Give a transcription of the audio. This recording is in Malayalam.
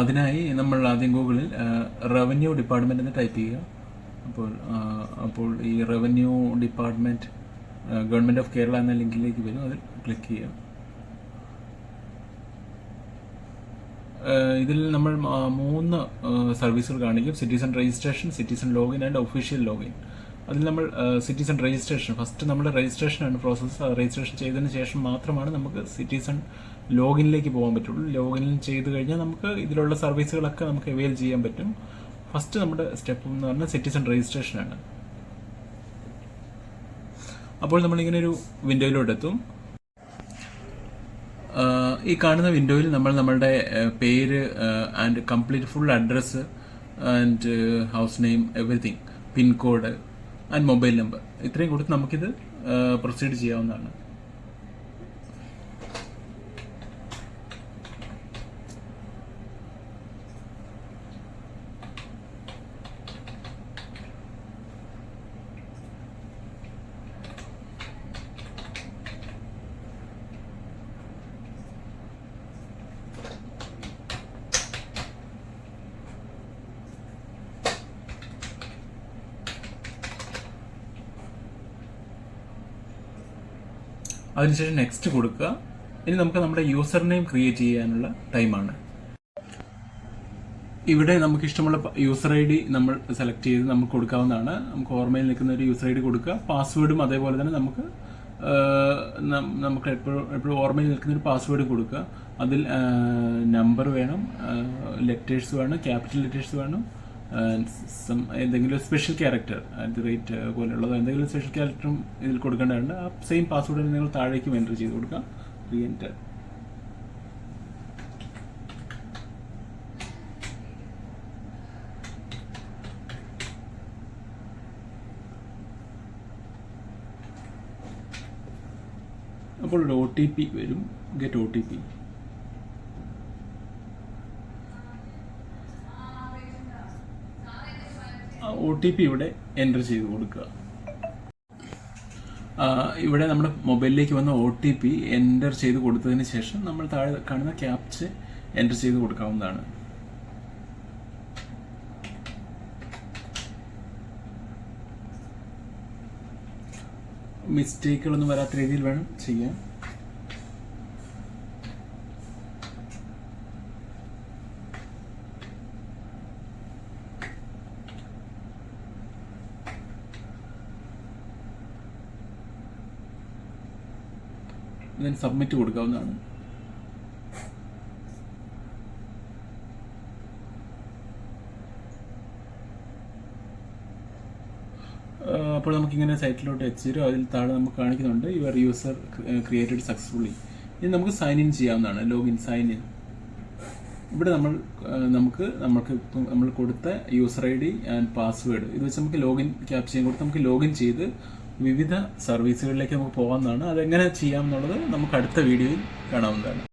അതിനായി നമ്മൾ ആദ്യം ഗൂഗിളിൽ റവന്യൂ ഡിപ്പാർട്ട്മെന്റ് എന്ന് ടൈപ്പ് ചെയ്യുക. അപ്പോൾ ഈ revenue department government of Kerala എന്ന ലിങ്കിലേക്ക് വരും. അതിൽ ക്ലിക്ക് ചെയ്യുക. ഇതിൽ നമ്മൾ 3 സർവീസുകൾ കാണിക്കും: citizen registration, citizen login and official login. അതിൽ നമ്മൾ സിറ്റിസൺ രജിസ്ട്രേഷൻ, ഫസ്റ്റ് നമ്മുടെ രജിസ്ട്രേഷനാണ് പ്രോസസ്സ്. രജിസ്ട്രേഷൻ ചെയ്തതിന് ശേഷം മാത്രമാണ് നമുക്ക് സിറ്റിസൺ ലോഗിനിലേക്ക് പോകാൻ പറ്റുള്ളൂ. ലോഗിൻ ചെയ്ത് കഴിഞ്ഞാൽ നമുക്ക് ഇതിലുള്ള സർവീസുകളൊക്കെ നമുക്ക് അവെയിൽ ചെയ്യാൻ പറ്റും. ഫസ്റ്റ് നമ്മുടെ സ്റ്റെപ്പ് എന്ന് പറഞ്ഞാൽ സിറ്റിസൺ രജിസ്ട്രേഷനാണ്. അപ്പോൾ നമ്മളിങ്ങനെ ഒരു വിൻഡോയിലോട്ട് എത്തും. ഈ കാണുന്ന വിൻഡോയിൽ നമ്മൾ നമ്മളുടെ പേര് and complete full address and house name, everything, pin code and mobile number ഇത്രയും കൊടുത്ത് നമുക്കിത് പ്രൊസീഡ് ചെയ്യാവുന്നതാണ്. അതിനുശേഷം നെക്സ്റ്റ് കൊടുക്കുക. ഇനി നമുക്ക് നമ്മുടെ യൂസർ നെയിം ക്രിയേറ്റ് ചെയ്യാനുള്ള ടൈമാണ്. ഇവിടെ നമുക്ക് ഇഷ്ടമുള്ള യൂസർ ഐ ഡി നമ്മൾ സെലക്ട് ചെയ്ത് നമുക്ക് കൊടുക്കാവുന്നതാണ്. നമുക്ക് ഓർമ്മയിൽ നിൽക്കുന്ന ഒരു യൂസർ ഐ ഡി കൊടുക്കുക. പാസ്വേഡും അതേപോലെ തന്നെ നമുക്ക് എപ്പോഴും ഓർമ്മയിൽ നിൽക്കുന്ന ഒരു പാസ്വേഡ് കൊടുക്കുക. അതിൽ നമ്പർ വേണം, ലെറ്റേഴ്സ് വേണം, ക്യാപിറ്റൽ ലെറ്റേഴ്സ് വേണം, എന്തെങ്കിലും സ്പെഷ്യൽ ക്യാരക്ടർ @ പോലെയുള്ളതോ എന്തെങ്കിലും സ്പെഷ്യൽ ക്യാരക്ടറും ഇതിൽ കൊടുക്കേണ്ടതുണ്ട്. ആ സെയിം പാസ്വേഡ് നിങ്ങൾ താഴേക്കും എൻ്റർ ചെയ്ത് കൊടുക്കാം. റീഎൻ്റർ. അപ്പോൾ ഒരു OTP വരും. Get OTP. OTP ഇവിടെ എൻ്റർ ചെയ്ത് കൊടുക്കുക. ഇവിടെ നമ്മുടെ മൊബൈലിലേക്ക് വന്ന OTP എൻ്റർ ചെയ്ത് കൊടുത്തതിന് ശേഷം നമ്മൾ താഴെ കാണുന്ന ക്യാപ്ച എൻ്റർ ചെയ്ത് കൊടുക്കാവുന്നതാണ്. മിസ്റ്റേക്കുകളൊന്നും വരാത്ത രീതിയിൽ വേണം ചെയ്യാൻ. then സബ്മിറ്റ് കൊടുക്കാവുന്നതാണ്. അപ്പോൾ നമുക്കിങ്ങനെ സൈറ്റിലോട്ട് എത്തിച്ചേരും. അതിൽ താഴെ നമുക്ക് കാണിക്കുന്നുണ്ട് യുവർ യൂസർ ക്രിയേറ്റഡ് സക്സസ്ഫുള്ളി. ഇനി നമുക്ക് സൈൻ ഇൻ ചെയ്യാവുന്നതാണ്. Login, sign in. ഇവിടെ നമ്മൾ കൊടുത്ത user I D and password ഇത് വെച്ച് നമുക്ക് ലോഗിൻ ക്യാപ്ചയും കൊടുത്ത് നമുക്ക് ലോഗിൻ ചെയ്ത് വിവിധ സർവീസുകളിലേക്ക് നമുക്ക് പോകാവുന്നതാണ്. അതെങ്ങനെ ചെയ്യാമെന്നുള്ളത് നമുക്ക് അടുത്ത വീഡിയോയിൽ കാണാവുന്നതാണ്.